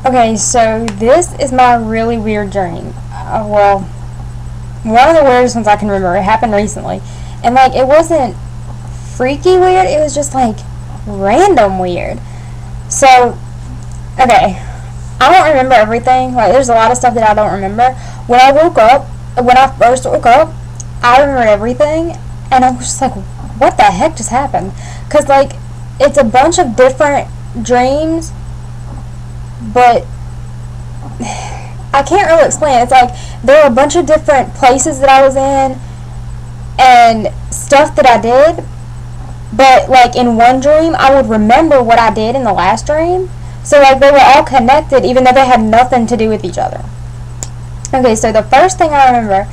Okay, so this is my really weird dream. Well, one of the weirdest ones I can remember. It happened recently. And, like, it wasn't freaky weird. It was just, like, random weird. So, okay. I don't remember everything. Like, there's a lot of stuff that I don't remember. When I first woke up, I remember everything. And I was just like, what the heck just happened? Because, like, it's a bunch of different dreams, but I can't really explain it. It's like there were a bunch of different places that I was in and stuff that I did, but like in one dream I would remember what I did in the last dream. So like they were all connected even though they had nothing to do with each other. Okay, so the first thing I remember,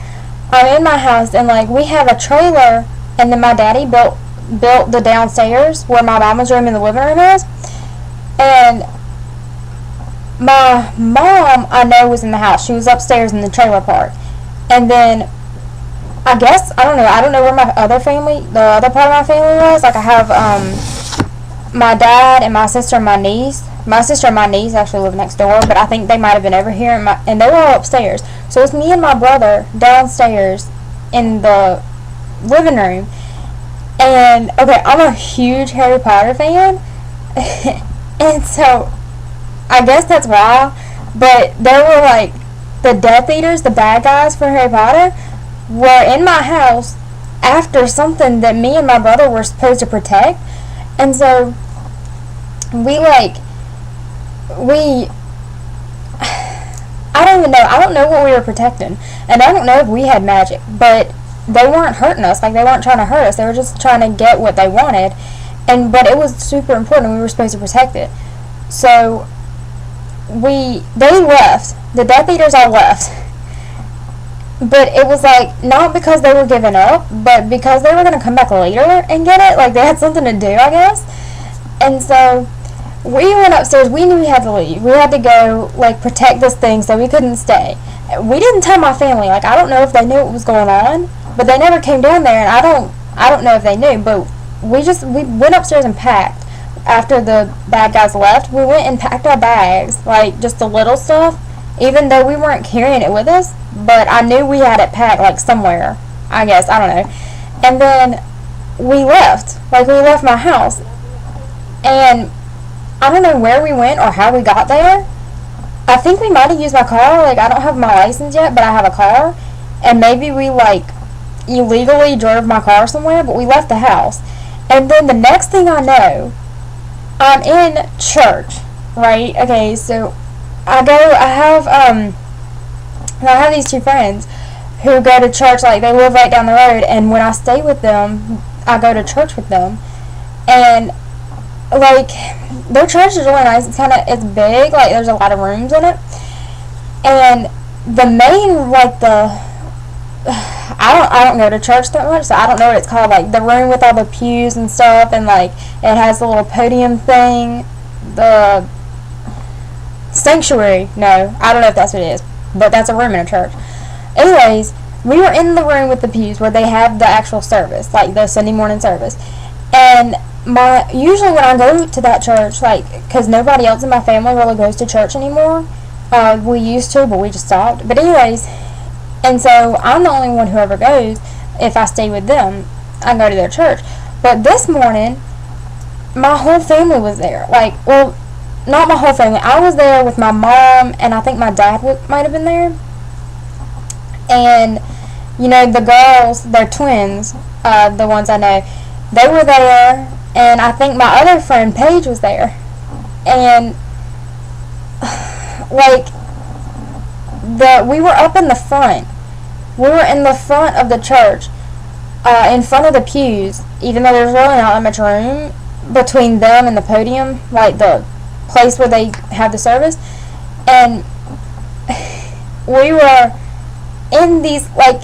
I'm in my house and like we have a trailer, and then my daddy built the downstairs where my mama's room and the living room is. And my mom, I know, was in the house. She was upstairs in the trailer park. And then, I don't know where my other family, the other part of my family was. Like, I have, my dad and my sister and my niece. My sister and my niece actually live next door, but I think they might have been over here, and they were all upstairs. So it's me and my brother downstairs in the living room. And, okay, I'm a huge Harry Potter fan. And so I guess that's why, but there were like the Death Eaters, the bad guys for Harry Potter, were in my house after something that me and my brother were supposed to protect. And so I don't know what we were protecting, and I don't know if we had magic, but they weren't hurting us. Like, they weren't trying to hurt us, they were just trying to get what they wanted. But it was super important, we were supposed to protect it. So they left. The Death Eaters all left. But it was like, not because they were giving up, but because they were going to come back later and get it. Like, they had something to do, I guess. And so we went upstairs. We knew we had to leave. We had to go, like, protect this thing, so we couldn't stay. We didn't tell my family. Like, I don't know if they knew what was going on, but they never came down there, and I don't know if they knew, but we went upstairs and packed. After the bad guys left, we went and packed our bags, like just the little stuff, even though we weren't carrying it with us, but I knew we had it packed like somewhere, I guess, I don't know. And then we left my house, and I don't know where we went or how we got there. I think we might have used my car. Like, I don't have my license yet, but I have a car, and maybe we like illegally drove my car somewhere, but we left the house. And then the next thing I know, I'm in church, right? Okay, so I have these two friends who go to church, like they live right down the road, and when I stay with them, I go to church with them. And like their church is really nice. It's big, like there's a lot of rooms in it. And the main, like I don't go to church that much, so I don't know what it's called, like the room with all the pews and stuff, and like it has the little podium thing, the sanctuary. No, I don't know if that's what it is, but that's a room in a church. Anyways, we were in the room with the pews where they have the actual service, like the Sunday morning service. And usually when I go to that church, like, because nobody else in my family really goes to church anymore. We used to, but we just stopped. But anyways, and so I'm the only one who ever goes. If I stay with them, I go to their church. But this morning, my whole family was there. Like, well, not my whole family. I was there with my mom, and I think my dad might have been there. And, you know, the girls, they're twins, the ones I know, they were there, and I think my other friend, Paige, was there. And, like, we were up in the front. We were in the front of the church, in front of the pews, even though there's really not that much room between them and the podium, like the place where they have the service. And we were in these, like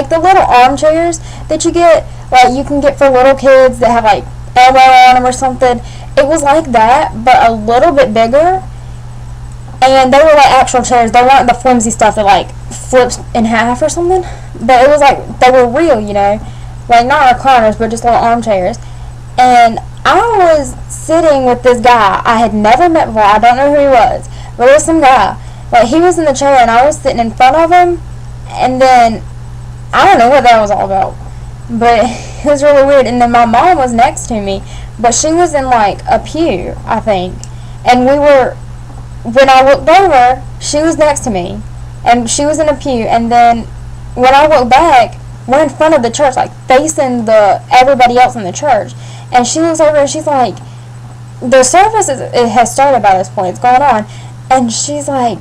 the little armchairs that you get, like you can get for little kids that have like elbow on them or something. It was like that, but a little bit bigger. And they were like actual chairs. They weren't the flimsy stuff that like flips in half or something. But it was like they were real, you know, like not recliners, but just little armchairs. And I was sitting with this guy I had never met before. I don't know who he was, but it was some guy. Like, he was in the chair and I was sitting in front of him, and then I don't know what that was all about, but it was really weird. And then my mom was next to me, but she was in like a pew, I think. And when I looked over, she was next to me, and she was in a pew. And then when I looked back, we're in front of the church, like facing everybody else in the church. And she looks over and she's like, the service it has started by this point. It's going on, and she's like,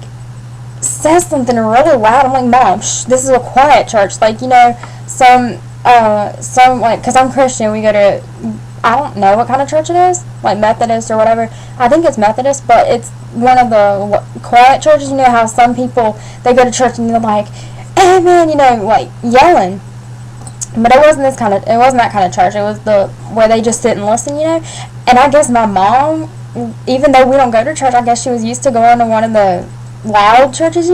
says something really loud. I'm like, Mom, this is a quiet church. Like, some like, because I'm Christian, we go to, I don't know what kind of church it is, like Methodist or whatever. I think it's Methodist, but it's one of the quiet churches. You know how some people, they go to church and they're like, amen, like yelling. But it wasn't that kind of church. It was where they just sit and listen, And I guess my mom, even though we don't go to church, I guess she was used to going to one of the loud churches,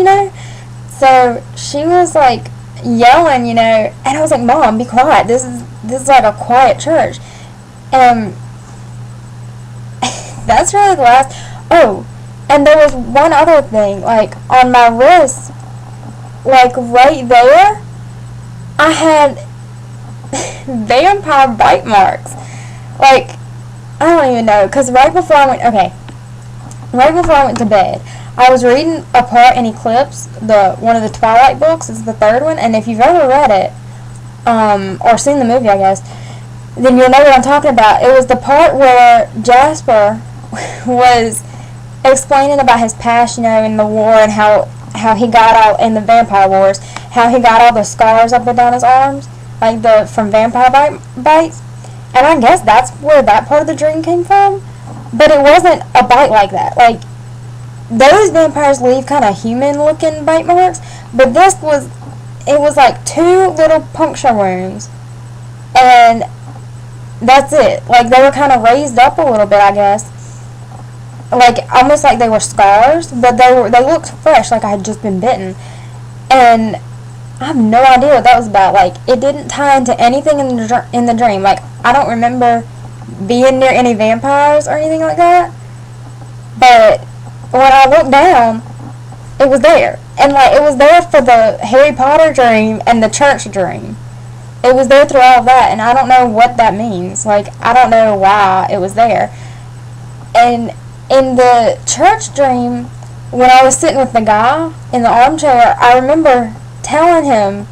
So she was like yelling, and I was like, Mom, be quiet. This is like a quiet church. And that's really the last. Oh, and there was one other thing, like on my wrist, like right there, I had vampire bite marks. Like, I don't even know, because right before I went to bed, I was reading a part in Eclipse, one of the Twilight books. It's the third one, and if you've ever read it, or seen the movie, I guess, then you'll know what I'm talking about. It was the part where Jasper was explaining about his past, in the war, and how he got all, in the vampire wars, how he got all the scars up and down his arms, like from vampire bites. And I guess that's where that part of the dream came from. But it wasn't a bite like that. Like, those vampires leave kind of human-looking bite marks, but it was like 2 little puncture wounds, and that's it. Like, they were kind of raised up a little bit, I guess. Like, almost like they were scars, but they looked fresh, like I had just been bitten. And I have no idea what that was about. Like, it didn't tie into anything in the dream. Like, I don't remember being near any vampires or anything like that. But when I looked down, it was there. And, like, it was there for the Harry Potter dream and the church dream. It was there through all of that, and I don't know what that means. Like, I don't know why it was there. And in the church dream, when I was sitting with the guy in the armchair, I remember telling him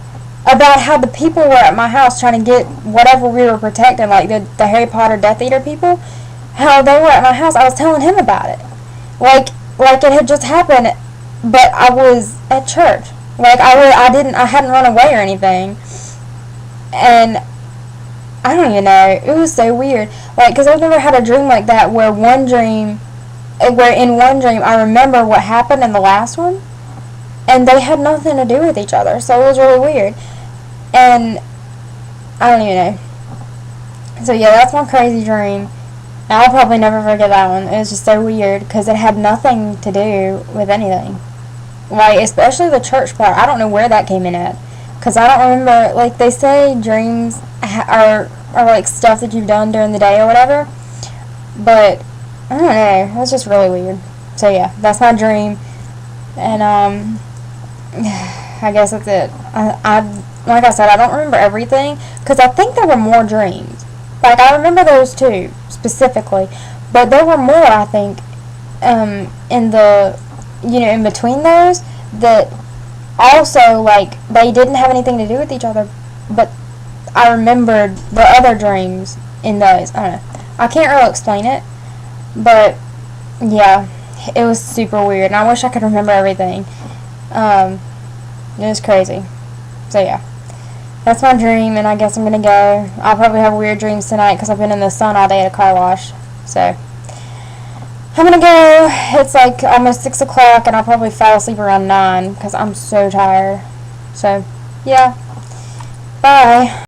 about how the people were at my house trying to get whatever we were protecting, like the Harry Potter Death Eater people, how they were at my house. I was telling him about it. Like it had just happened, but I was at church. Like, I hadn't run away or anything. And I don't even know. It was so weird. Like, because I've never had a dream like that where in one dream I remember what happened in the last one, and they had nothing to do with each other. So it was really weird. And I don't even know. So yeah, that's my crazy dream. And I'll probably never forget that one. It was just so weird because it had nothing to do with anything. Like, especially the church part. I don't know where that came in at. Because I don't remember, like, they say dreams are like stuff that you've done during the day or whatever. But, I don't know. It was just really weird. So yeah, that's my dream. And, I guess that's it. Like I said, I don't remember everything. Because I think there were more dreams. Like, I remember those 2, specifically. But there were more, I think, in between those, that also, like, they didn't have anything to do with each other, but I remembered the other dreams in those. I don't know. I can't really explain it, but, yeah, it was super weird, and I wish I could remember everything. It was crazy. So, yeah. That's my dream, and I guess I'm going to go. I'll probably have weird dreams tonight because I've been in the sun all day at a car wash. So, I'm going to go. It's like almost 6 o'clock, and I'll probably fall asleep around 9 because I'm so tired. So, yeah. Bye.